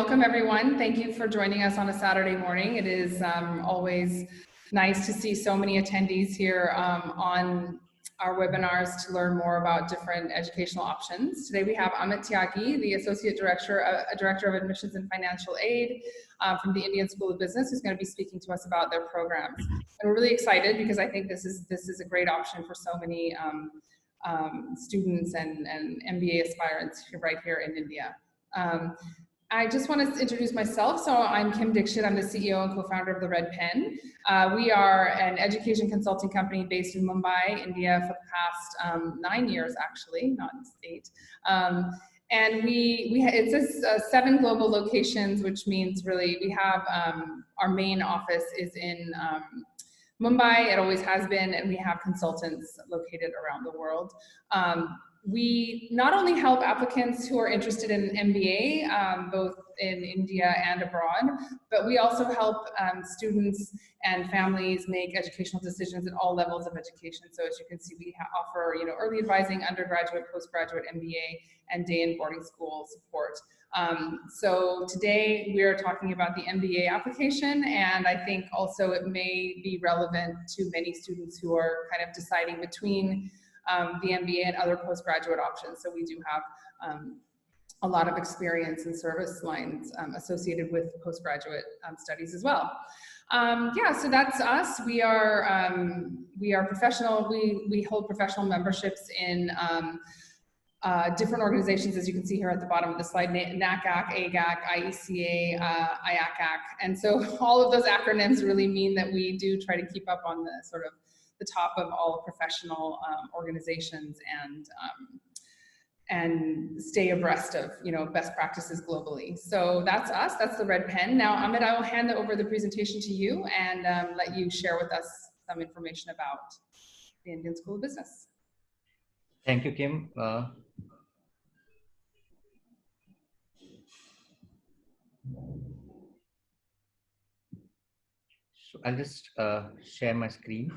welcome everyone. Thank you for joining us on a Saturday morning. It is always nice to see so many attendees here on our webinars to learn more about different educational options. Today we have Amit Tyagi, the Associate Director of Admissions and Financial Aid from the Indian School of Business, who's going to be speaking to us about their programs. And we're really excited because I think this is a great option for so many students and MBA aspirants right here in India. I just want to introduce myself. So I'm Kim Dixit. I'm the CEO and co-founder of the Red Pen. We are an education consulting company based in Mumbai, India for the past 9 years, actually, not 8. And it says 7 global locations, which means really we have our main office is in Mumbai. It always has been, and we have consultants located around the world. We not only help applicants who are interested in MBA, both in India and abroad, but we also help students and families make educational decisions at all levels of education. So as you can see, we offer early advising, undergraduate, postgraduate, MBA, and day and boarding school support. So today we are talking about the MBA application, and I think also it may be relevant to many students who are kind of deciding between the MBA and other postgraduate options. So we do have a lot of experience in service lines associated with postgraduate studies as well. Yeah, so that's us. We are professional. We hold professional memberships in different organizations, as you can see here at the bottom of the slide: NACAC, AGAC, IECA, IACAC. And so all of those acronyms really mean that we do try to keep up on the sort of the top of all professional organizations and stay abreast of best practices globally. So that's us. That's the Red Pen. Now, Amit, I will hand over the presentation to you and let you share with us some information about the Indian School of Business. Thank you, Kim. So I'll just share my screen.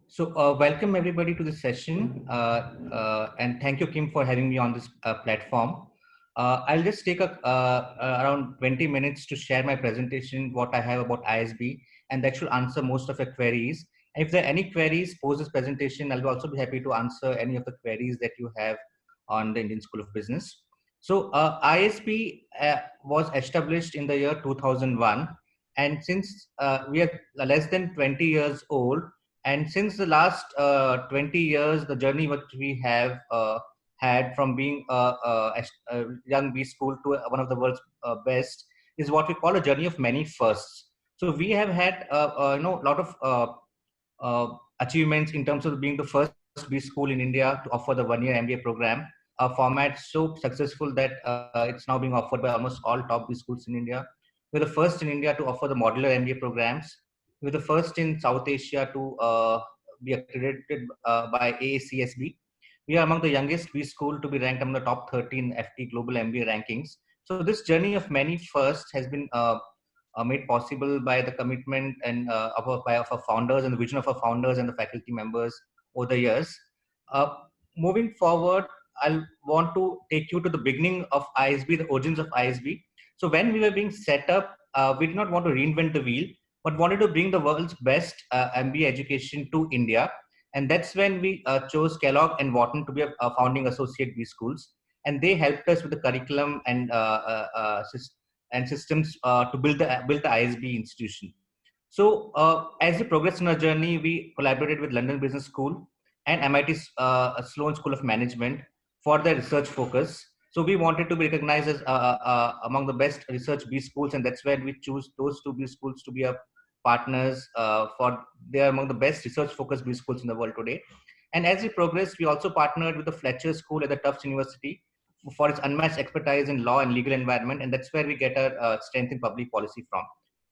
So welcome everybody to the session, and thank you, Kim, for having me on this platform. I'll just take around 20 minutes to share my presentation, what I have about ISB, and that should answer most of your queries. And if there are any queries post this presentation, I'll also be happy to answer any of the queries that you have on the Indian School of Business. So ISB was established in the year 2001, and since we are less than 20 years old, and since the last 20 years, the journey that we have had from being a young B school to one of the world's best is what we call a journey of many firsts. So we have had a lot of achievements in terms of being the first B school in India to offer the one-year MBA program, a format so successful that it's now being offered by almost all top B schools in India. We're the first in India to offer the modular MBA programs. We're the first in South Asia to be accredited by AACSB. We are among the youngest B school to be ranked among the top 13 FT global MBA rankings. So this journey of many firsts has been made possible by the commitment and of our founders and the vision of our founders and the faculty members over the years. Moving forward, I want to take you to the beginning of ISB, the origins of ISB. So when we were being set up, we did not want to reinvent the wheel, but wanted to bring the world's best MBA education to India. And that's when we chose Kellogg and Wharton to be a founding associate B schools. And they helped us with the curriculum and systems to build the ISB institution. So as we progressed in our journey, we collaborated with London Business School and MIT Sloan School of Management for their research focus. So we wanted to be recognized as among the best research B schools, and that's where we choose those 2 B schools to be our partners they are among the best research-focused B schools in the world today. And as we progressed, we also partnered with the Fletcher School at the Tufts University for its unmatched expertise in law and legal environment, and that's where we get our strength in public policy from.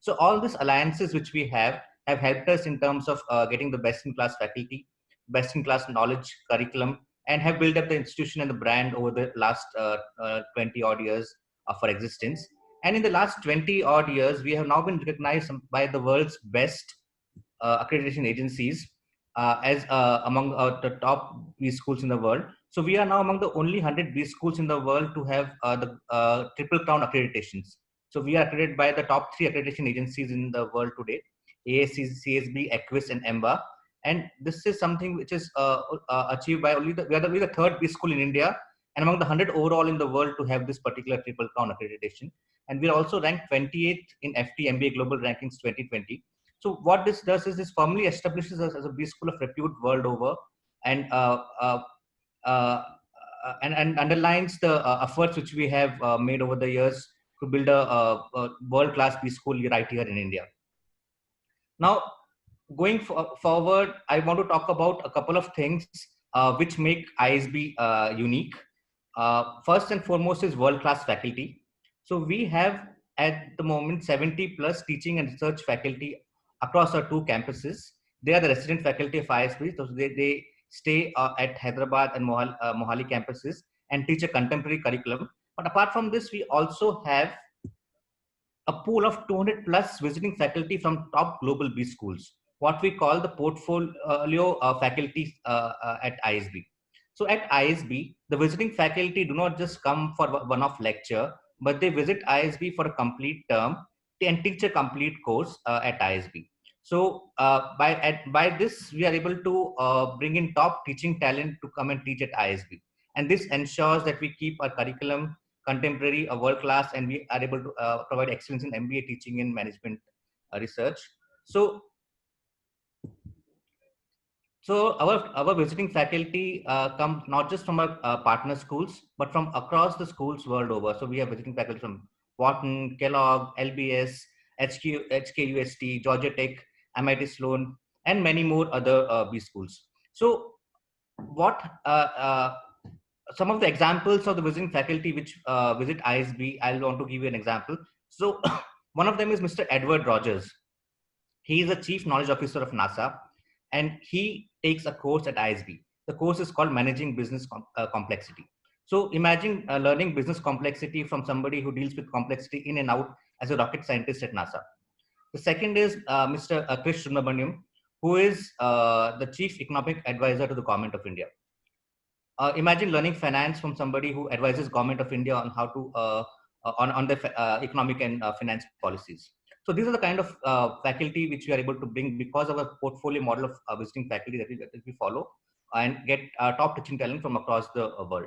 So all these alliances which we have helped us in terms of getting the best-in-class faculty, best-in-class knowledge, curriculum, and have built up the institution and the brand over the last 20 odd years of our existence. And in the last 20 odd years, we have now been recognized by the world's best accreditation agencies as among the top B schools in the world. So we are now among the only 100 B schools in the world to have the triple crown accreditations. So we are accredited by the top 3 accreditation agencies in the world today: AAC, CSB, Equus, and EMBA. And this is something which is achieved by only we are the third B school in India and among the 100 overall in the world to have this particular triple crown accreditation. And we are also ranked 28th in FT MBA Global Rankings 2020. So what this does is this firmly establishes us as a B school of repute world over, and uh, and underlines the efforts which we have made over the years to build a world-class B school right here in India. Now, going forward, I want to talk about a couple of things which make ISB unique. First and foremost is world-class faculty. So we have at the moment 70 plus teaching and research faculty across our 2 campuses. They are the resident faculty of ISB. So they stay at Hyderabad and Mohali campuses and teach a contemporary curriculum. But apart from this, we also have a pool of 200 plus visiting faculty from top global B schools, what we call the portfolio faculty at ISB. So at ISB, the visiting faculty do not just come for one-off lecture, but they visit ISB for a complete term and teach a complete course at ISB. So by this, we are able to bring in top teaching talent to come and teach at ISB. And this ensures that we keep our curriculum contemporary, world class, and we are able to provide excellence in MBA teaching and management research. So our visiting faculty come not just from our partner schools, but from across the schools world over. So we have visiting faculty from Wharton, Kellogg, LBS, HKUST, Georgia Tech, MIT Sloan, and many more other B schools. So what some of the examples of the visiting faculty which visit ISB, I want to give you an example. So one of them is Mr. Edward Rogers. He is the Chief Knowledge Officer of NASA, and he takes a course at ISB. The course is called Managing Business Complexity. So imagine learning business complexity from somebody who deals with complexity in and out as a rocket scientist at NASA. The second is Mr. Krish Sunabanyam, who is the Chief Economic Advisor to the Government of India. Imagine learning finance from somebody who advises Government of India on how to on the economic and finance policies. So these are the kind of faculty which we are able to bring because of a portfolio model of visiting faculty that we follow and get top teaching talent from across the world.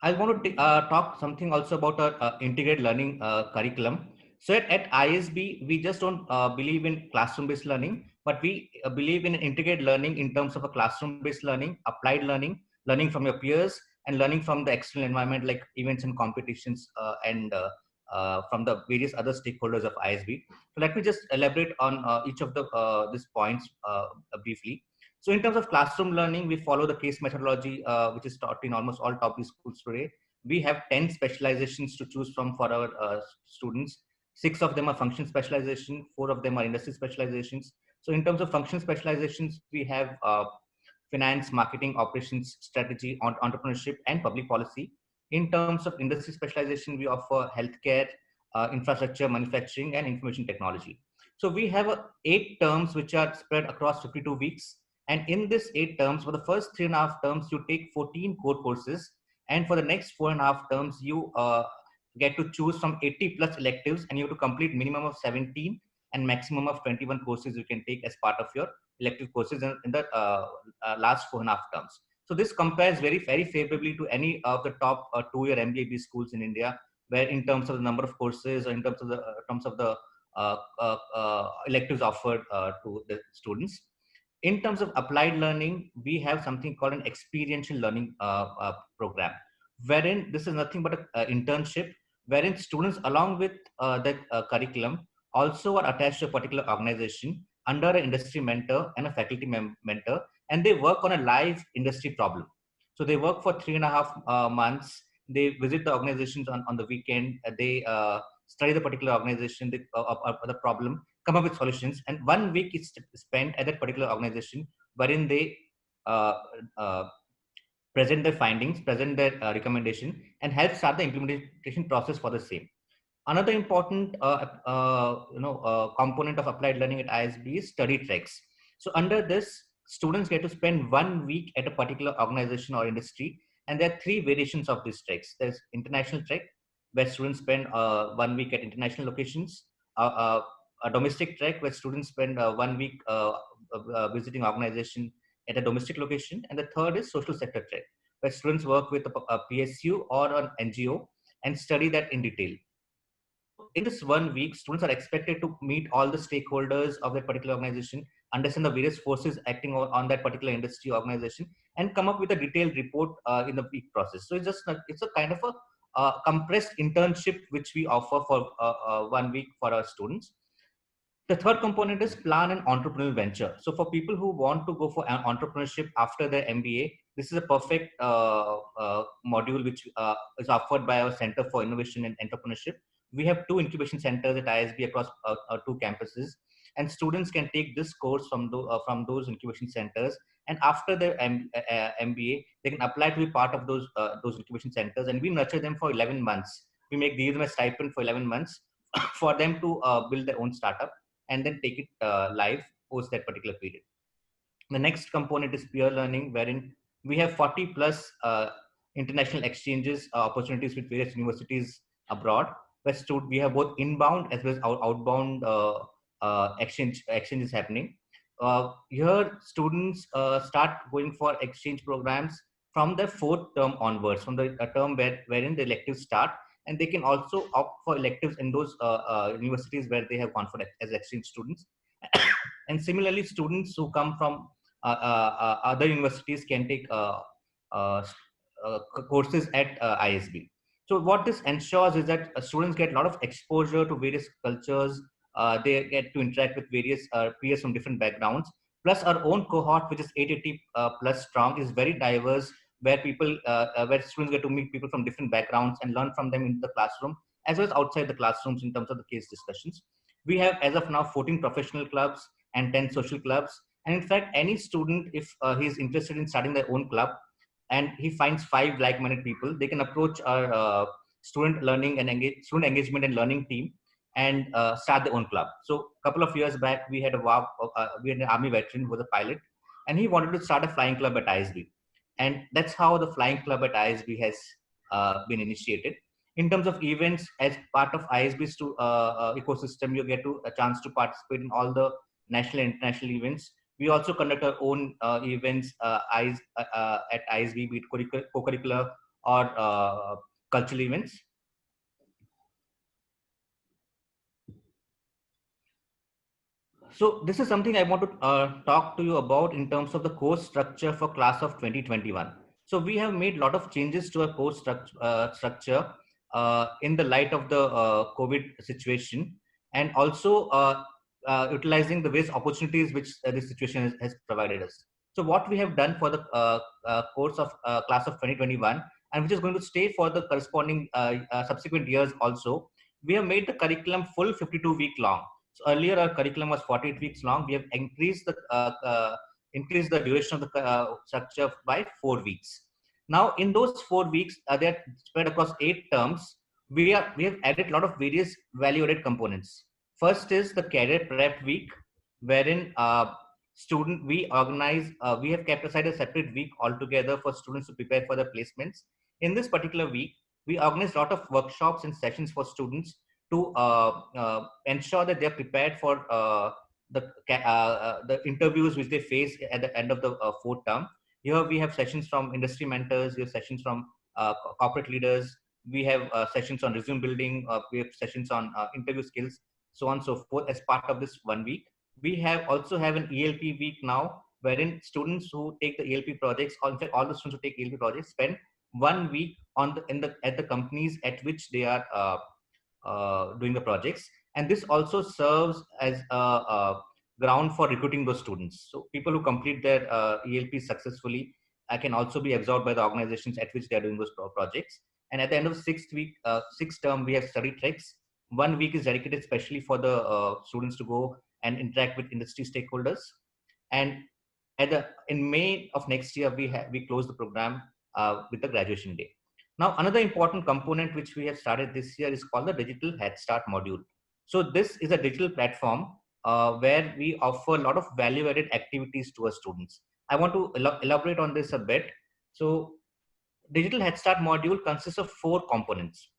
I want to talk something also about our integrated learning curriculum. So at ISB, we just don't believe in classroom-based learning, but we believe in integrated learning in terms of a classroom-based learning, applied learning, learning from your peers, and learning from the external environment like events and competitions and from the various other stakeholders of ISB. So let me just elaborate on each of the these points briefly. So in terms of classroom learning, we follow the case methodology, which is taught in almost all top schools today. We have 10 specializations to choose from for our students. 6 of them are function specialization, 4 of them are industry specializations. So in terms of function specializations, we have finance, marketing, operations, strategy, entrepreneurship, and public policy. In terms of industry specialization, we offer healthcare, infrastructure, manufacturing, and information technology. So we have 8 terms which are spread across 52 weeks. And in this 8 terms, for the first 3.5 terms, you take 14 core courses. And for the next 4.5 terms, you get to choose from 80 plus electives, and you have to complete minimum of 17 and maximum of 21 courses you can take as part of your elective courses in the last 4.5 terms. So this compares very favorably to any of the top 2-year MBA schools in India, where in terms of the number of courses or in terms of the electives offered to the students. In terms of applied learning, we have something called an experiential learning program, wherein this is nothing but an internship, wherein students along with the curriculum also are attached to a particular organization under an industry mentor and a faculty mentor, and they work on a live industry problem. So they work for 3.5 months. They visit the organizations on the weekend. They study the particular organization, the problem, come up with solutions, and 1 week is spent at that particular organization, wherein they uh, uh, present their findings, present their recommendation, and help start the implementation process for the same. Another important component of applied learning at ISB is study treks. So under this, students get to spend 1 week at a particular organization or industry. And there are three variations of these treks. There's international trek, where students spend 1 week at international locations, a domestic trek where students spend 1 week visiting organization at a domestic location, and the third is social sector trek, where students work with a PSU or an NGO and study that in detail. So in this 1 week, students are expected to meet all the stakeholders of that particular organization, understand the various forces acting on that particular industry organization, and come up with a detailed report in the week process. So it's a kind of a compressed internship which we offer for 1 week for our students. The third component is plan an entrepreneurial venture. So for people who want to go for an entrepreneurship after their MBA, this is a perfect module which is offered by our Center for Innovation and Entrepreneurship. We have 2 incubation centers at ISB across 2 campuses, and students can take this course from those incubation centers. And after their MBA, they can apply to be part of those incubation centers, and we nurture them for 11 months. We give them a stipend for 11 months for them to build their own startup and then take it live post that particular period. The next component is peer learning, wherein we have 40 plus international exchanges opportunities with various universities abroad, where we have both inbound as well as outbound exchanges happening. Here, students start going for exchange programs from the fourth term onwards, from the term wherein the electives start, and they can also opt for electives in those universities where they have gone for as exchange students. And similarly, students who come from other universities can take uh, courses at ISB. So what this ensures is that students get a lot of exposure to various cultures. They get to interact with various peers from different backgrounds. Plus, our own cohort, which is 880 plus strong, is very diverse, where where students get to meet people from different backgrounds and learn from them in the classroom as well as outside the classrooms in terms of the case discussions. We have, as of now, 14 professional clubs and 10 social clubs. And in fact, any student, if he is interested in starting their own club and he finds 5 like-minded people, they can approach our student engagement and learning team and start their own club. So a couple of years back, we had we had an army veteran who was a pilot, and he wanted to start a flying club at ISB. And that's how the flying club at ISB has been initiated. In terms of events, as part of ISB's ecosystem, you get a chance to participate in all the national and international events. We also conduct our own events at ISB, be it co-curricular or cultural events. So this is something I want to talk to you about in terms of the course structure for class of 2021. So we have made a lot of changes to our course structure in the light of the COVID situation, and also utilizing the various opportunities which this situation has provided us. So what we have done for the course of class of 2021, and which is going to stay for the corresponding subsequent years also, we have made the curriculum full 52-week long. So earlier our curriculum was 48 weeks long. We have increased the duration of the structure by 4 weeks. Now in those 4 weeks, they're spread across 8 terms. We have added a lot of various value-added components. First is the career prep week, wherein we have kept aside a separate week altogether for students to prepare for their placements. In this particular week, we organized a lot of workshops and sessions for students to ensure that they're prepared for the interviews which they face at the end of the fourth term. Here we have sessions from industry mentors, we have sessions from corporate leaders, we have sessions on resume building, we have sessions on interview skills, so on and so forth as part of this 1 week. We also have an ELP week now, wherein students who take the ELP projects, or in fact all the students who take ELP projects, spend 1 week at the companies at which they are doing the projects. And this also serves as a ground for recruiting those students. So people who complete their ELP successfully can also be absorbed by the organizations at which they are doing those projects. And at the end of the sixth term, we have study treks. 1 week is dedicated especially for the students to go and interact with industry stakeholders. And in May of next year, we close the program with the graduation day. Now, another important component which we have started this year is called the Digital Head Start module. So this is a digital platform where we offer a lot of value-added activities to our students. I want to elaborate on this a bit. So, Digital Head Start module consists of 4 components.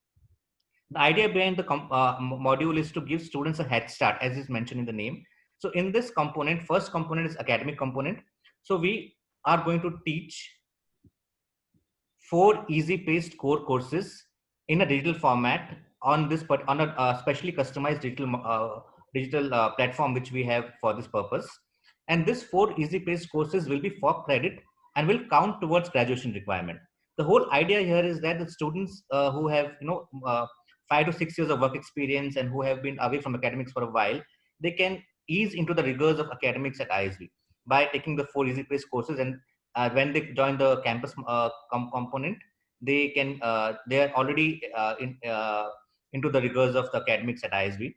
The idea behind the module is to give students a head start, as is mentioned in the name. So in this component, first component is academic component. So we are going to teach 4 easy-paced core courses in a digital format on this, but on a specially customized digital platform which we have for this purpose. And this 4 easy-paced courses will be for credit and will count towards graduation requirement. The whole idea here is that the students who have 5 to 6 years of work experience and who have been away from academics for a while, they can ease into the rigors of academics at ISB by taking the 4 easy-paced courses. And when they join the campus component, they are already into the rigors of the academics at ISB.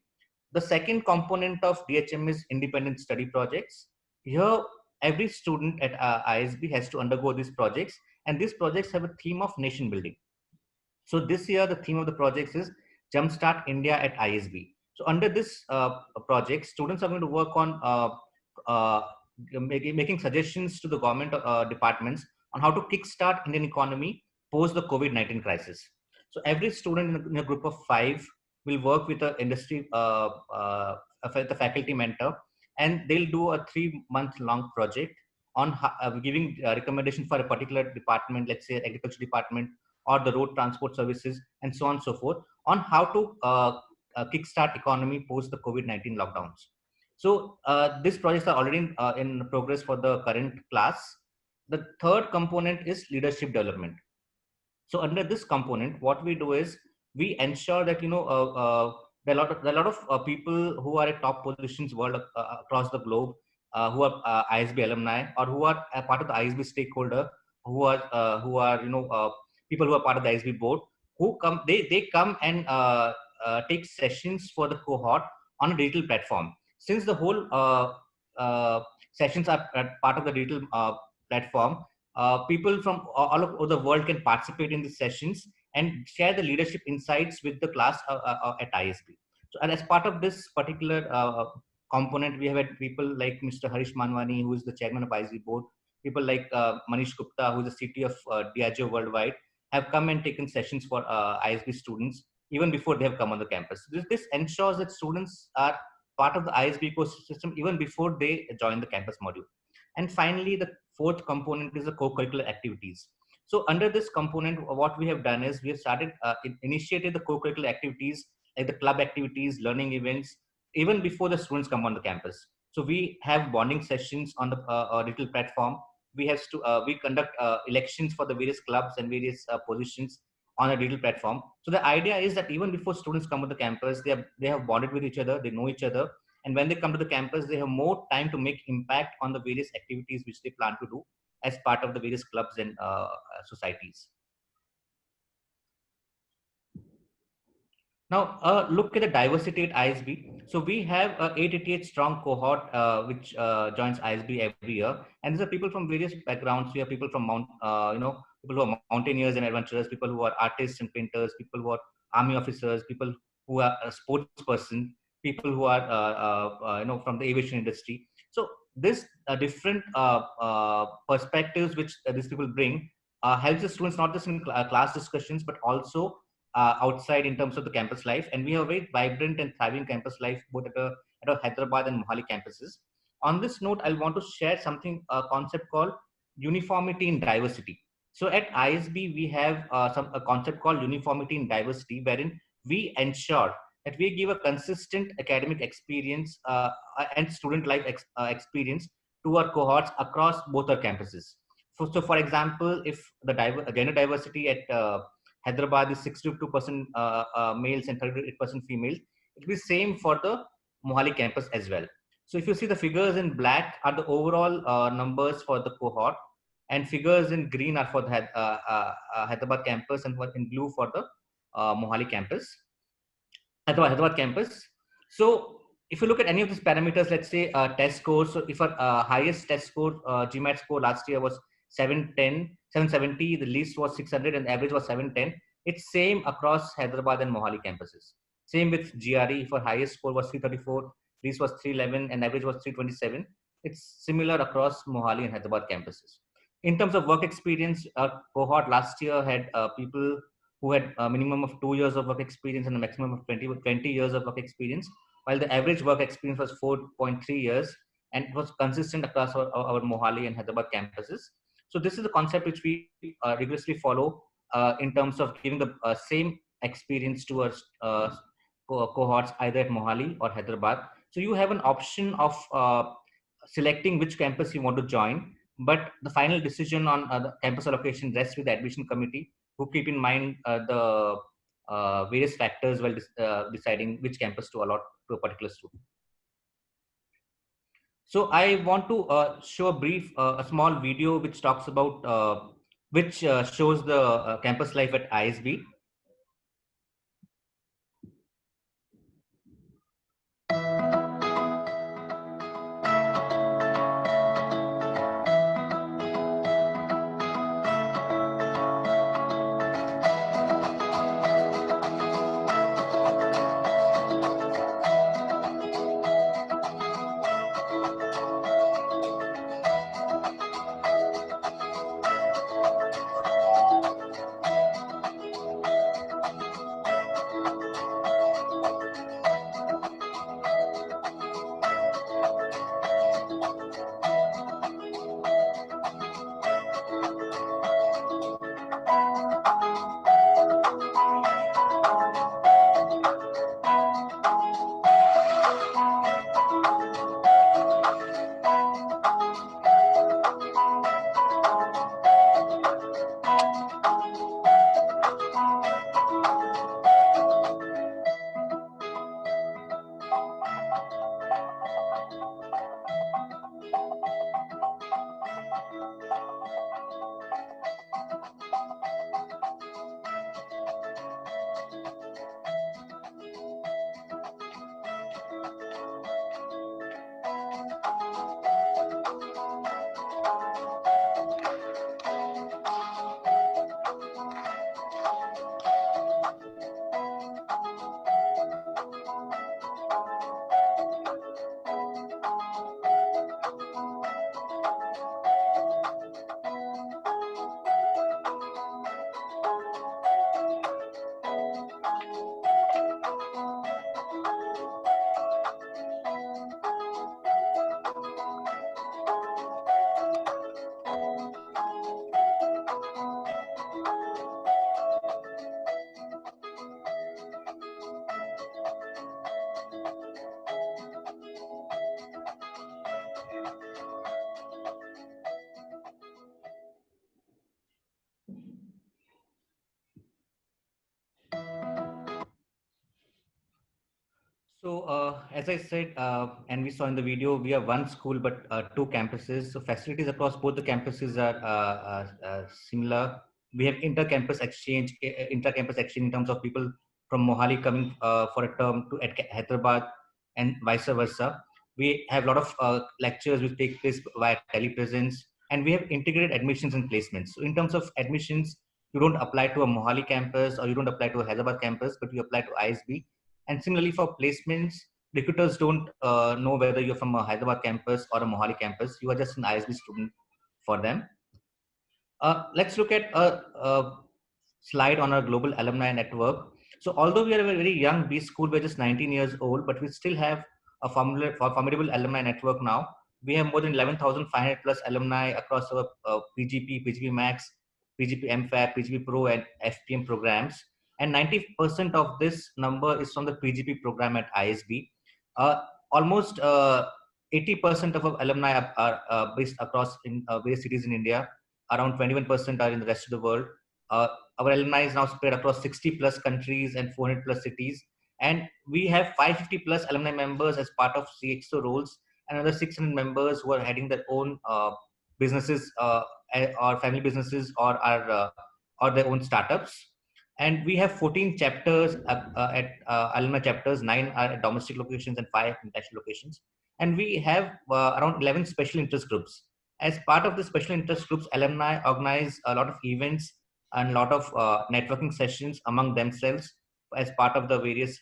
The second component of DHM is independent study projects. Here, every student at ISB has to undergo these projects, and these projects have a theme of nation building. So this year, the theme of the projects is Jumpstart India at ISB. So under this project, students are going to work on uh, making suggestions to the government departments on how to kickstart Indian economy post the COVID-19 crisis. So every student in a group of 5 will work with the industry, the faculty mentor, and they'll do a 3-month-long project on giving recommendation for a particular department, let's say agriculture department or the road transport services, and so on and so forth, on how to kickstart economy post the COVID-19 lockdowns. So these projects are already in progress for the current class. The third component is leadership development. So under this component, what we do is we ensure that there are a lot of people who are at top positions across the globe, who are ISB alumni or who are a part of the ISB stakeholder, who are people who are part of the ISB board, who come they come and take sessions for the cohort on a digital platform. Since the whole sessions are part of the digital platform, people from all over the world can participate in these sessions and share the leadership insights with the class at ISB. So, and as part of this particular component, we have had people like Mr. Harish Manwani, who is the chairman of ISB board, people like Manish Gupta, who is the CTO of Diageo Worldwide, have come and taken sessions for ISB students even before they have come on the campus. This ensures that students are part of the ISB ecosystem even before they join the campus module. And finally, the fourth component is the co-curricular activities. So under this component, what we have done is we have started, initiated the co-curricular activities like the club activities, learning events, even before the students come on the campus. So we have bonding sessions on the digital platform. We conduct elections for the various clubs and various positions on a digital platform. So the idea is that even before students come on the campus, they have bonded with each other, they know each other, and when they come to the campus, they have more time to make impact on the various activities which they plan to do as part of the various clubs and societies. Now, look at the diversity at ISB. So we have a 888 strong cohort which joins ISB every year, and these are people from various backgrounds. We have people from people who are mountaineers and adventurers, people who are artists and painters, people who are army officers, people who are a sports person, people who are from the aviation industry. So this different perspectives which these people bring helps the students not just in class discussions but also outside in terms of the campus life. And we have a very vibrant and thriving campus life both at our Hyderabad and Mohali campuses. On this note, I want to share something, a concept called uniformity in diversity. So at ISB, we have a concept called uniformity in diversity, wherein we ensure that we give a consistent academic experience and student life experience to our cohorts across both our campuses. So for example, if the gender diversity at Hyderabad is 62% males and 38% females, it will be same for the Mohali campus as well. So if you see the figures in black are the overall numbers for the cohort, and figures in green are for the Hyderabad campus, and in blue for the Mohali campus. Hyderabad campus. So if you look at any of these parameters, let's say test scores, so if our highest test score, GMAT score last year was 710, 770, the least was 600 and the average was 710. It's same across Hyderabad and Mohali campuses. Same with GRE, if our highest score was 334, Greece was 311, and average was 327. It's similar across Mohali and Hyderabad campuses. In terms of work experience, our cohort last year had people who had a minimum of 2 years of work experience and a maximum of 20 years of work experience, while the average work experience was 4.3 years, and it was consistent across our Mohali and Hyderabad campuses. So this is a concept which we rigorously follow in terms of giving the same experience to our cohorts either at Mohali or Hyderabad. So you have an option of selecting which campus you want to join, but the final decision on the campus allocation rests with the admission committee, who keep in mind the various factors while deciding which campus to allot to a particular student. So I want to show a small video which talks about, which shows the campus life at ISB. So as I said, and we saw in the video, we have one school but two campuses. So facilities across both the campuses are similar. We have inter-campus exchange in terms of people from Mohali coming for a term to Hyderabad and vice versa. We have a lot of lectures which take place via telepresence, and we have integrated admissions and placements. So in terms of admissions, you don't apply to a Mohali campus or you don't apply to a Hyderabad campus, but you apply to ISB. And similarly for placements, recruiters don't know whether you're from a Hyderabad campus or a Mohali campus. You are just an ISB student for them. Let's look at a slide on our global alumni network. So although we are a very young B school, we're just 19 years old, but we still have a formidable alumni network now. We have more than 11,500 plus alumni across our PGP, PGP Max, PGP MFAB, PGP Pro, and FPM programs. And 90% of this number is from the PGP program at ISB. Almost 80% of our alumni are based across in various cities in India. Around 21% are in the rest of the world. Our alumni is now spread across 60 plus countries and 400 plus cities. And we have 550 plus alumni members as part of CXO roles, and another 600 members who are heading their own businesses or family businesses or their own startups. And we have 14 chapters at alumni chapters, 9 are at domestic locations and 5 international locations. And we have around 11 special interest groups. As part of the special interest groups, alumni organize a lot of events and a lot of networking sessions among themselves as part of the various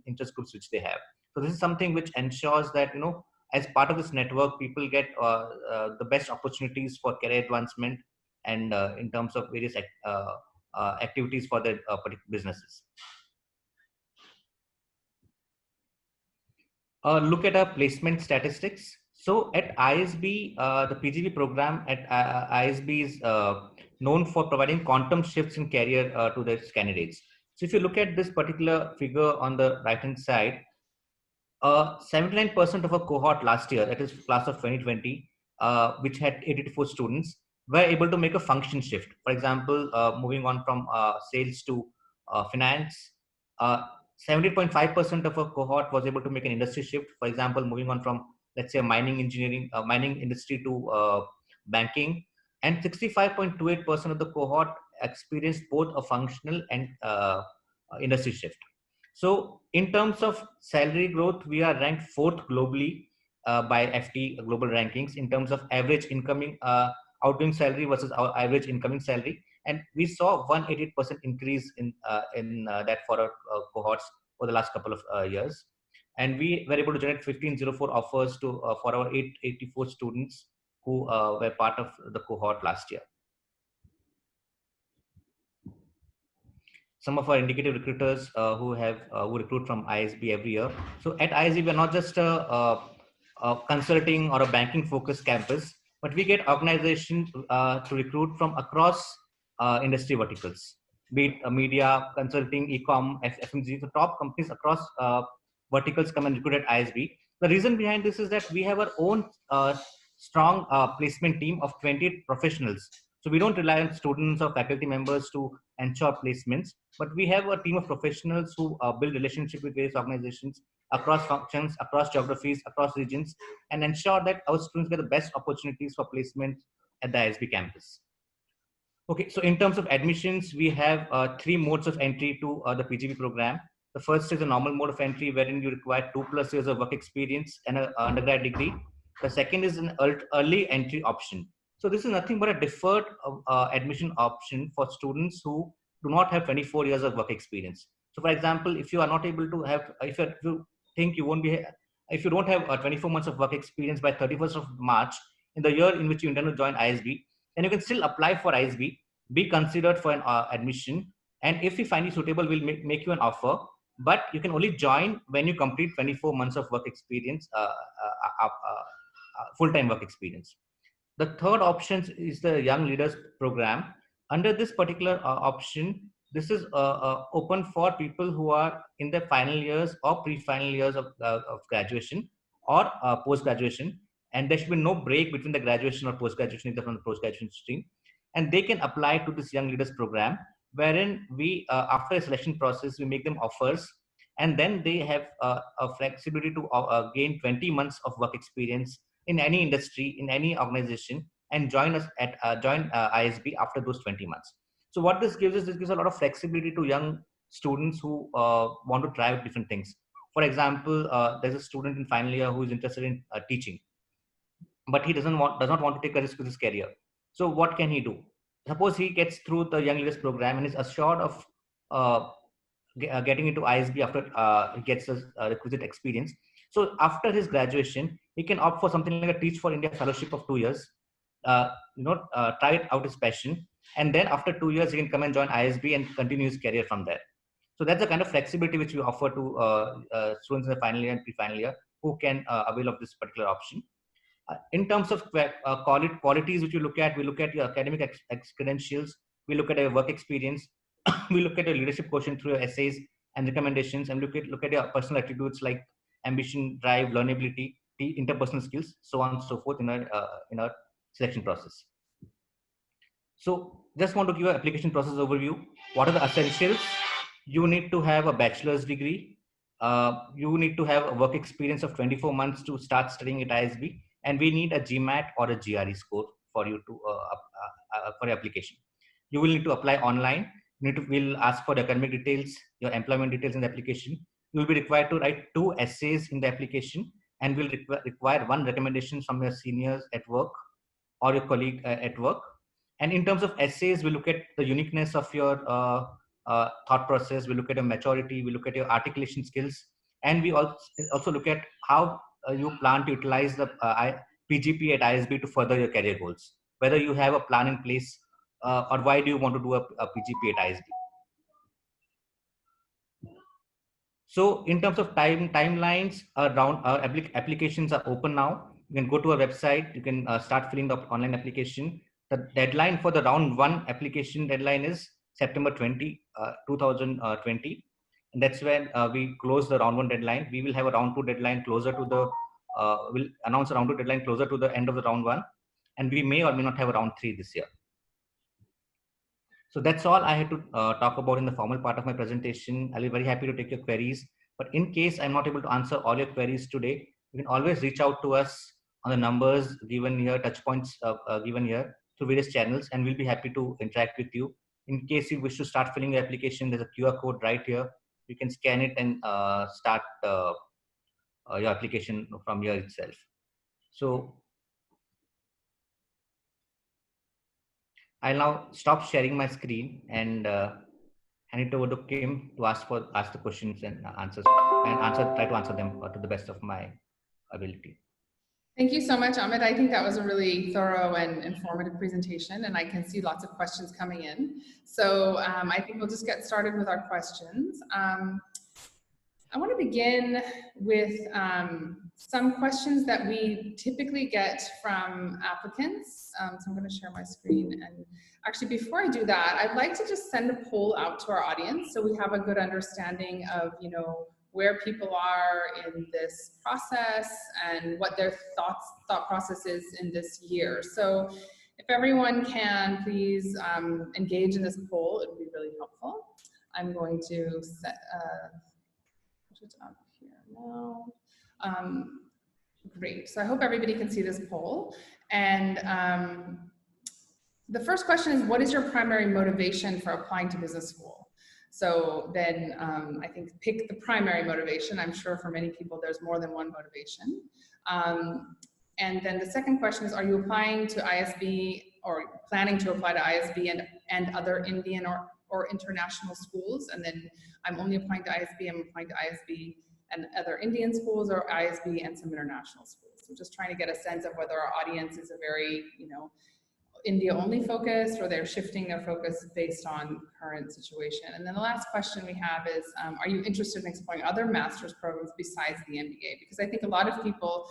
interest groups which they have. So this is something which ensures that, as part of this network, people get the best opportunities for career advancement and in terms of various activities for their particular businesses. Look at our placement statistics. So at ISB, the PGB program at ISB is known for providing quantum shifts in career to their candidates. So if you look at this particular figure on the right hand side, 79% of a cohort last year, that is class of 2020, which had 84 students, were able to make a function shift. For example, moving on from sales to finance. 70.5% of a cohort was able to make an industry shift. For example, moving on from, let's say, mining industry to banking. And 65.28% of the cohort experienced both a functional and industry shift. So in terms of salary growth, we are ranked fourth globally by FT global rankings in terms of average incoming outgoing salary versus our average incoming salary. And we saw 188% increase in that for our cohorts for the last couple of years. And we were able to generate 1504 offers to for our 884 students who were part of the cohort last year. Some of our indicative recruiters who recruit from ISB every year. So at ISB, we're not just a consulting or a banking focused campus, but we get organizations to recruit from across industry verticals, be it media, consulting, e-com, FMG, the top companies across verticals come and recruit at ISB. The reason behind this is that we have our own strong placement team of 28 professionals. So we don't rely on students or faculty members to ensure placements, but we have a team of professionals who build relationship with various organizations across functions, across geographies, across regions, and ensure that our students get the best opportunities for placement at the ISB campus. Okay, so in terms of admissions, we have three modes of entry to the PGB program. The first is a normal mode of entry wherein you require 2+ years of work experience and an undergrad degree. The second is an early entry option. So this is nothing but a deferred admission option for students who do not have 24 years of work experience. So for example, if you are not able to have, if you think you won't be, if you don't have 24 months of work experience by 31st of March in the year in which you intend to join ISB, then you can still apply for ISB, be considered for an admission, and if we find you suitable, we'll make you an offer. But you can only join when you complete 24 months of work experience, full-time work experience. The third option is the Young Leaders Program. Under this particular option, this is open for people who are in their final years or pre-final years of graduation or post-graduation, and there should be no break between the graduation or post-graduation, either from the post-graduation stream. And they can apply to this Young Leaders Program, wherein we, after a selection process, we make them offers, and then they have a flexibility to gain 20 months of work experience in any industry, in any organization, and join us at ISB after those 20 months. So what this gives is, this gives a lot of flexibility to young students who want to try out different things. For example, there's a student in final year who is interested in teaching, but he does not want to take a risk with his career. So what can he do? Suppose he gets through the Young Leaders Program and is assured of getting into ISB after he gets a requisite experience. So after his graduation, he can opt for something like a Teach for India fellowship of 2 years, try it out his passion, and then after 2 years, he can come and join ISB and continue his career from there. So that's the kind of flexibility which we offer to students in the final year and pre-final year who can avail of this particular option. In terms of qualities which we look at your academic credentials, we look at your work experience, we look at your leadership quotient through your essays and recommendations, and look at your personal attributes like ambition, drive, learnability, interpersonal skills, so on and so forth in our selection process. So just want to give an application process overview. What are the essentials? You need to have a bachelor's degree. You need to have a work experience of 24 months to start studying at ISB, and we need a GMAT or a GRE score for you to for your application. You will need to apply online. We'll ask for the academic details, your employment details in the application. You will be required to write 2 essays in the application, and will require 1 recommendation from your seniors at work or your colleague at work. And in terms of essays, we look at the uniqueness of your thought process. We look at your maturity. We look at your articulation skills. And we also look at how you plan to utilize the PGP at ISB to further your career goals. Whether you have a plan in place, or why do you want to do a PGP at ISB? So in terms of timelines, around applications are open now. You can go to our website. You can start filling the online application. The deadline for the round 1 application deadline is September 20, 2020. And that's when we close the round 1 deadline. We will have a round 2 deadline closer to the, we'll announce a round 2 deadline closer to the end of the round 1. And we may or may not have a round 3 this year. So that's all I had to talk about in the formal part of my presentation. I'll be very happy to take your queries. But in case I'm not able to answer all your queries today, you can always reach out to us on the numbers given here, touch points given here through various channels, and we'll be happy to interact with you. In case you wish to start filling your application, there's a QR code right here. You can scan it and start your application from here itself. So I'll now stop sharing my screen and hand it over to Kim to ask the questions and answers, and try to answer them to the best of my ability. Thank you so much, Amit. I think that was a really thorough and informative presentation, and I can see lots of questions coming in. So I think we'll just get started with our questions. I want to begin with some questions that we typically get from applicants. So I'm going to share my screen. And actually, before I do that, I'd like to just send a poll out to our audience so we have a good understanding of, where people are in this process and what their thought process is in this year. So if everyone can please engage in this poll, it would be really helpful. I'm going to set it up here now. Great, so I hope everybody can see this poll. And the first question is, what is your primary motivation for applying to business school? So then I think pick the primary motivation. I'm sure for many people there's more than one motivation. And then the second question is, are you applying to ISB or planning to apply to ISB and other Indian or international schools? And then I'm only applying to ISB, I'm applying to ISB and other Indian schools, or ISB and some international schools. So just trying to get a sense of whether our audience is a very, India only focused, or they're shifting their focus based on current situation. And then the last question we have is, are you interested in exploring other master's programs besides the MBA? Because I think a lot of people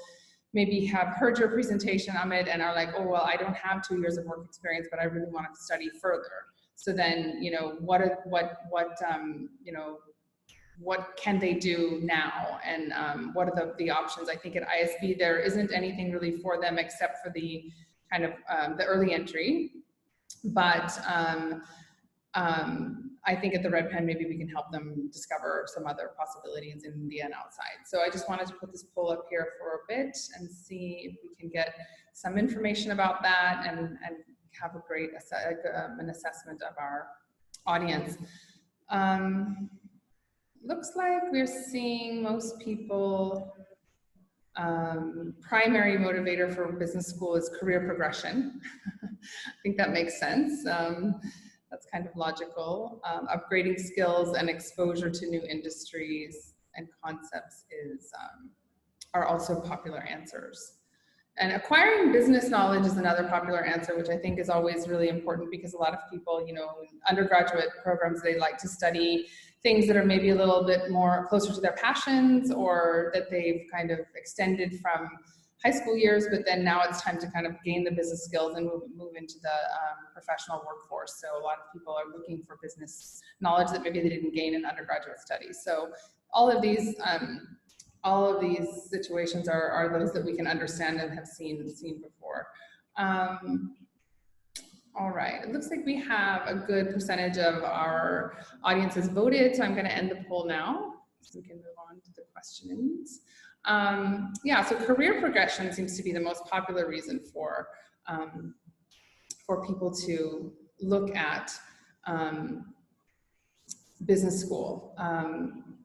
maybe have heard your presentation, Amit, and are like, oh, well, I don't have 2 years of work experience, but I really want to study further. So then, what can they do now? And what are the options? I think at ISB, there isn't anything really for them except for the kind of the early entry, but I think at the Red Pen, maybe we can help them discover some other possibilities in India and outside. So I just wanted to put this poll up here for a bit and see if we can get some information about that and have a great an assessment of our audience. Looks like we're seeing most people, primary motivator for business school is career progression. I think that makes sense. That's kind of logical. Upgrading skills and exposure to new industries and concepts are also popular answers. And acquiring business knowledge is another popular answer, which I think is always really important, because a lot of people, in undergraduate programs, they like to study things that are maybe a little bit more closer to their passions, or that they've kind of extended from high school years, but then now it's time to kind of gain the business skills and move into the professional workforce. So a lot of people are looking for business knowledge that maybe they didn't gain in undergraduate studies. So all of these situations are those that we can understand and have seen before. All right, it looks like we have a good percentage of our audience has voted, so I'm going to end the poll now, so we can move on to the questions. Yeah, so career progression seems to be the most popular reason for people to look at business school,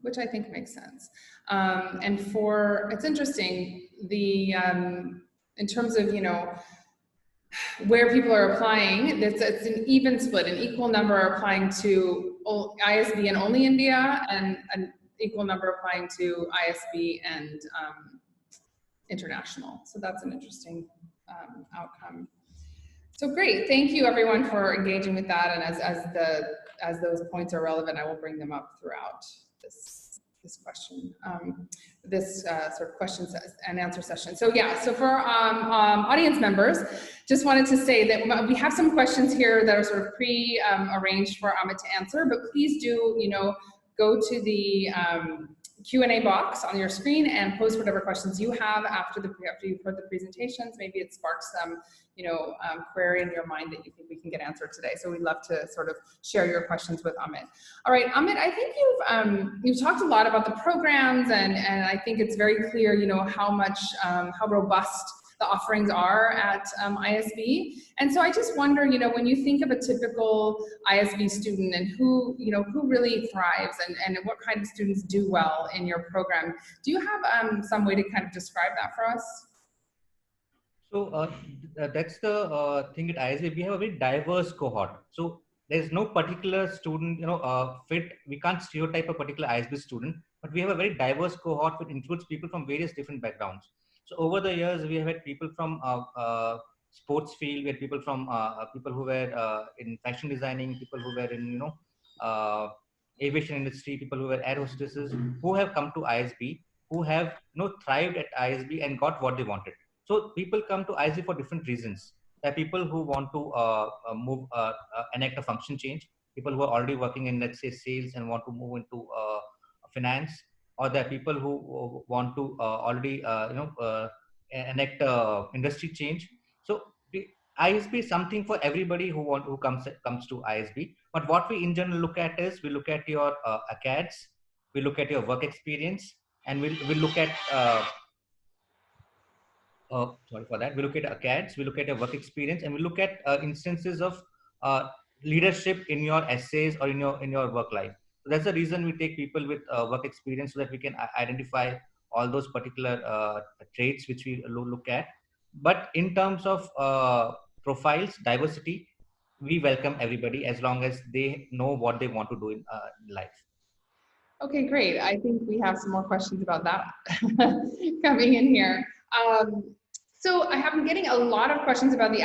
which I think makes sense. And it's interesting, in terms of, where people are applying, it's an even split. An equal number are applying to ISB and only India, and equal number applying to ISB and international. So that's an interesting outcome. So great, thank you everyone for engaging with that. And as those points are relevant, I will bring them up throughout this question, this sort of questions and answer session. So yeah, so for audience members, just wanted to say that we have some questions here that are sort of pre-arranged for Amit to answer, but please do, go to the Q&A box on your screen and post whatever questions you have after you've heard the presentations. Maybe it sparks some, query in your mind that you think we can get answered today. So we'd love to sort of share your questions with Amit. All right, Amit, I think you've talked a lot about the programs, and I think it's very clear, how robust the offerings are at ISB. And so I just wonder, when you think of a typical ISB student and who really thrives and what kind of students do well in your program, do you have some way to kind of describe that for us? So that's the thing at ISB. We have a very diverse cohort. So there's no particular student, fit. We can't stereotype a particular ISB student, but we have a very diverse cohort which includes people from various different backgrounds. So over the years, we have had people from sports field, we had people from people who were in fashion designing, people who were in aviation industry, people who were air hostesses, who have come to ISB, who have thrived at ISB and got what they wanted. So people come to ISB for different reasons. There are people who want to enact a function change. People who are already working in, let's say, sales and want to move into finance. Or there are people who want to already enact industry change. So ISB is something for everybody who comes to ISB. But what we in general look at is we look at your ACADS, we look at your work experience, and we look at sorry for that. We look at ACADS, we look at your work experience, and we look at instances of leadership in your essays or in your work life. So that's the reason we take people with work experience, so that we can identify all those particular traits which we look at. But in terms of profiles, diversity, we welcome everybody as long as they know what they want to do in life. Okay, great. I think we have some more questions about that coming in here. So I have been getting a lot of questions about the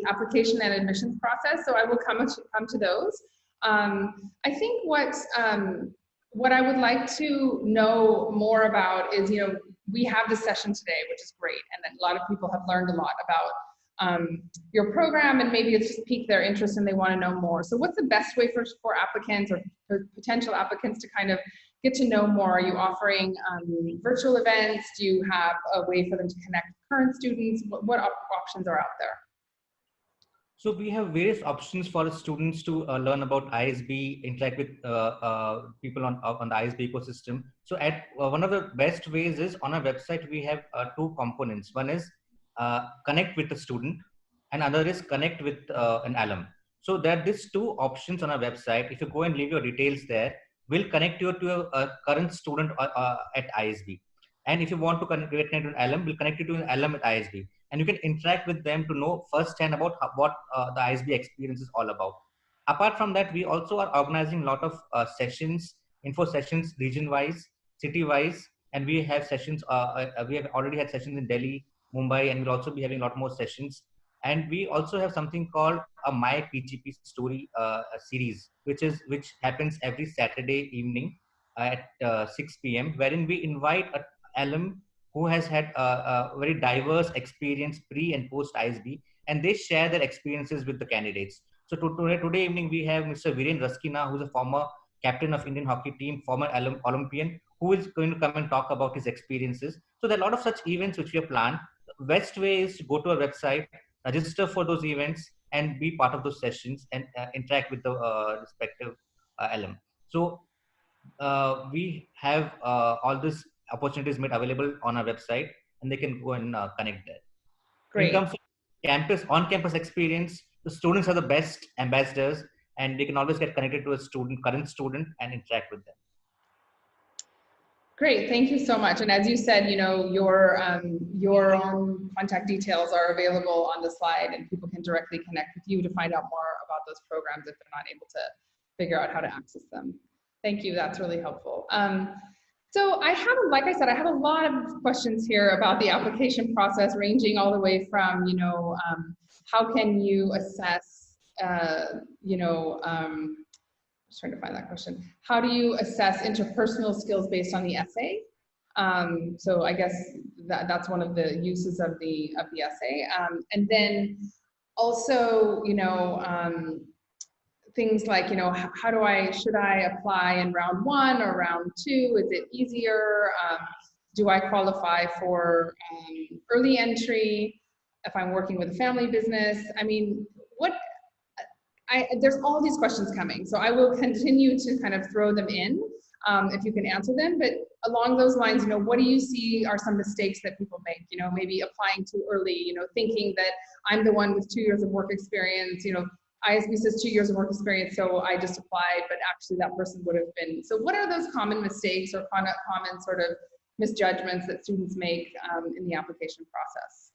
application and admissions process, so I will come to those. I think what I would like to know more about is, we have this session today, which is great, and then a lot of people have learned a lot about your program, and maybe it's just piqued their interest and they want to know more. So what's the best way for applicants or potential applicants to kind of get to know more? Are you offering virtual events? Do you have a way for them to connect with current students? What options are out there? So we have various options for students to learn about ISB, interact with people on the ISB ecosystem. So at one of the best ways is on our website, we have two components. One is connect with the student, and other is connect with an alum. So there are these two options on our website. If you go and leave your details there, we'll connect you to a current student at ISB. And if you want to connect with an alum, we'll connect you to an alum at ISB. And you can interact with them to know firsthand about what the ISB experience is all about. Apart from that, we also are organizing a lot of sessions, info sessions, region-wise, city-wise, and we have sessions, we have already had sessions in Delhi, Mumbai, and we'll also be having a lot more sessions. And we also have something called a My PGP Story series, which happens every Saturday evening at 6 p.m., wherein we invite an alum who has had a very diverse experience pre and post ISB, and they share their experiences with the candidates. So today evening, we have Mr. Viren Raskina, who's a former captain of Indian hockey team, former Olympian, who is going to come and talk about his experiences. So there are a lot of such events which we have planned. The best way is to go to our website, register for those events, and be part of those sessions and interact with the respective alum. So we have all these opportunities made available on our website, and they can go and connect there. Great. In terms of on-campus experience, the students are the best ambassadors, and they can always get connected to a current student, and interact with them. Great, thank you so much. And as you said, your own contact details are available on the slide, and people can directly connect with you to find out more about those programs if they're not able to figure out how to access them. Thank you. That's really helpful. So I have, like I said, I have a lot of questions here about the application process, ranging all the way from, how can you assess, just trying to find that question. How do you assess interpersonal skills based on the essay? So I guess that's one of the uses of the essay. And then also, things like, should I apply in round 1 or round 2? Is it easier? Do I qualify for early entry if I'm working with a family business? I mean, there's all these questions coming, so I will continue to kind of throw them in if you can answer them. But along those lines, what do you see are some mistakes that people make? Maybe applying too early, thinking that I'm the one with 2 years of work experience. ISB says 2 years of work experience, so I just applied, but actually that person would have been. So what are those common mistakes or common sort of misjudgments that students make in the application process?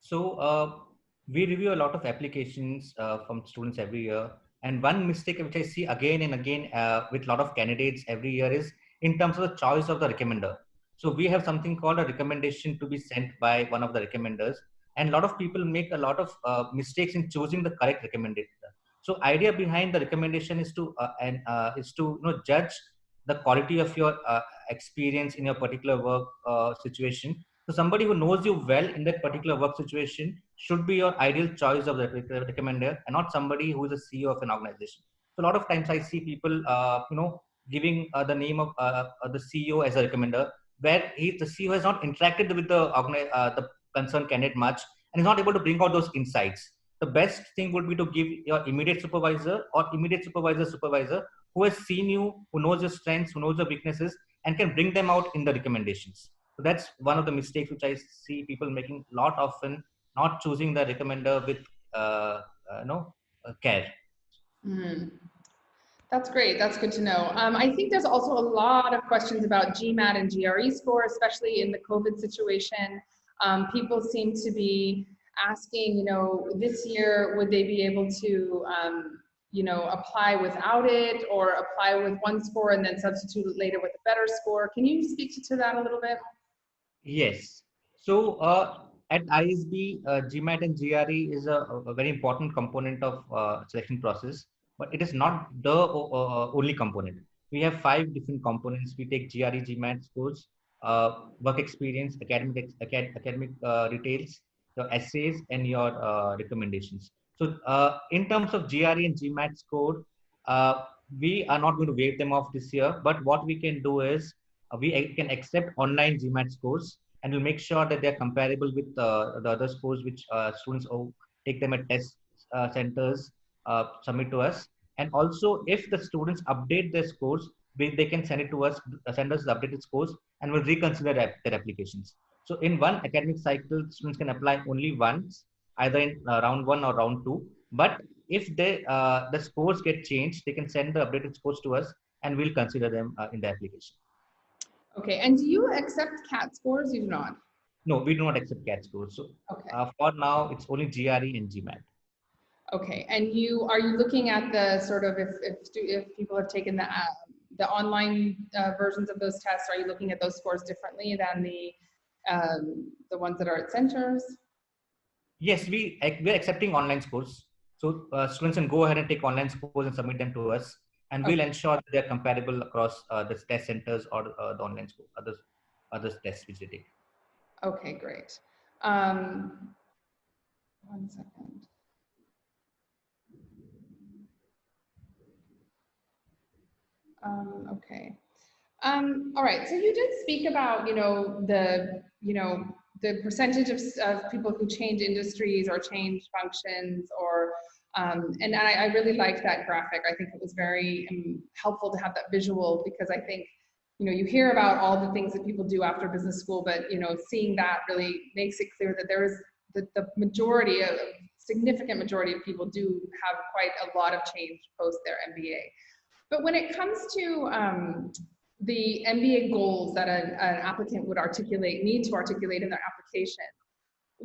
So we review a lot of applications from students every year. And one mistake which I see again and again with a lot of candidates every year is in terms of the choice of the recommender. So we have something called a recommendation to be sent by one of the recommenders. And a lot of people make a lot of mistakes in choosing the correct recommender. So idea behind the recommendation is to judge the quality of your experience in your particular work situation. So somebody who knows you well in that particular work situation should be your ideal choice of the recommender, and not somebody who is a CEO of an organization. So a lot of times I see people, giving the name of the CEO as a recommender, where the CEO has not interacted with the concerned candidate much, and is not able to bring out those insights. The best thing would be to give your immediate supervisor or immediate supervisor who has seen you, who knows your strengths, who knows your weaknesses, and can bring them out in the recommendations. So that's one of the mistakes which I see people making a lot often, not choosing the recommender with care. Mm. That's great. That's good to know. I think there's also a lot of questions about GMAT and GRE score, especially in the COVID situation. People seem to be asking, this year, would they be able to, apply without it, or apply with one score and then substitute it later with a better score? Can you speak to that a little bit? Yes. So at ISB, GMAT and GRE is a very important component of selection process, but it is not the only component. We have 5 different components. We take GRE, GMAT scores, work experience, academic details, your essays, and your recommendations. So in terms of GRE and GMAT score, we are not going to waive them off this year, but what we can do is we can accept online GMAT scores, and we'll make sure that they're comparable with the other scores which students take them at test centers, submit to us. And also, if the students update their scores, they can send it to us, send us the updated scores, and we'll reconsider their applications. So in one academic cycle, students can apply only once, either in round 1 or round 2. But if the scores get changed, they can send the updated scores to us, and we'll consider them in the application. Okay, and do you accept CAT scores? You do not? No, we do not accept CAT scores. So for now, it's only GRE and GMAT. Okay, and are you looking at the sort of, if people have taken the online versions of those tests, are you looking at those scores differently than the ones that are at centers? Yes, we're accepting online scores. So students can go ahead and take online scores and submit them to us, and we'll ensure that they're comparable across the test centers or the online school, other tests which they take. Okay, great. 1 second. Okay. All right. So you did speak about, the percentage of people who change industries or change functions, or, and I really liked that graphic. I think it was very helpful to have that visual, because I think, you hear about all the things that people do after business school, but, seeing that really makes it clear that there is the significant majority of people do have quite a lot of change post their MBA. But when it comes to the MBA goals that an applicant would need to articulate in their application,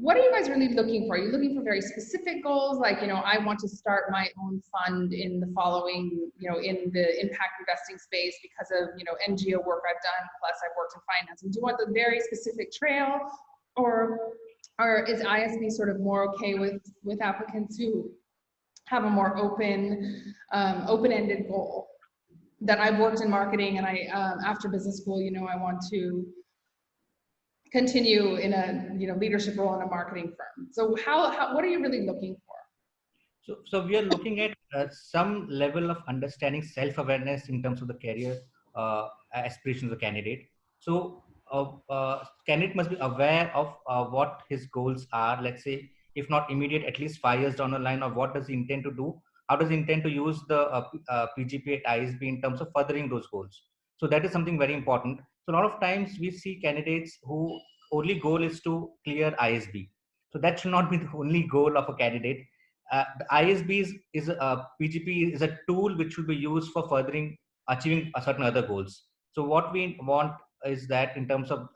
what are you guys really looking for? Are you looking for very specific goals? Like, I want to start my own fund in the following, in the impact investing space because of, NGO work I've done, plus I've worked in finance. And do you want the very specific trail, or is ISB sort of more okay with applicants who have a more open-ended goal? That I've worked in marketing, and after business school, I want to continue in a leadership role in a marketing firm. So what are you really looking for? So we are looking at some level of understanding self-awareness in terms of the career aspirations of the candidate. So candidate must be aware of what his goals are. Let's say, if not immediate, at least 5 years down the line, of what does he intend to do? How does he intend to use the PGP at ISB in terms of furthering those goals? So that is something very important. So a lot of times we see candidates who only goal is to clear ISB. So that should not be the only goal of a candidate. The ISB is PGP is a tool which should be used for furthering achieving certain other goals. So what we want is that in terms of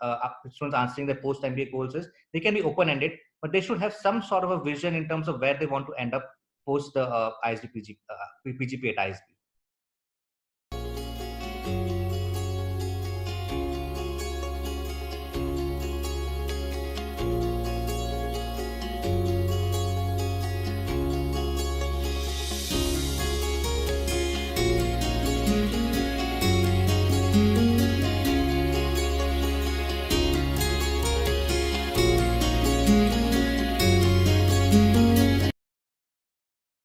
students answering their post MBA goals is they can be open ended, but they should have some sort of a vision in terms of where they want to end up post the ISB PGP at ISB.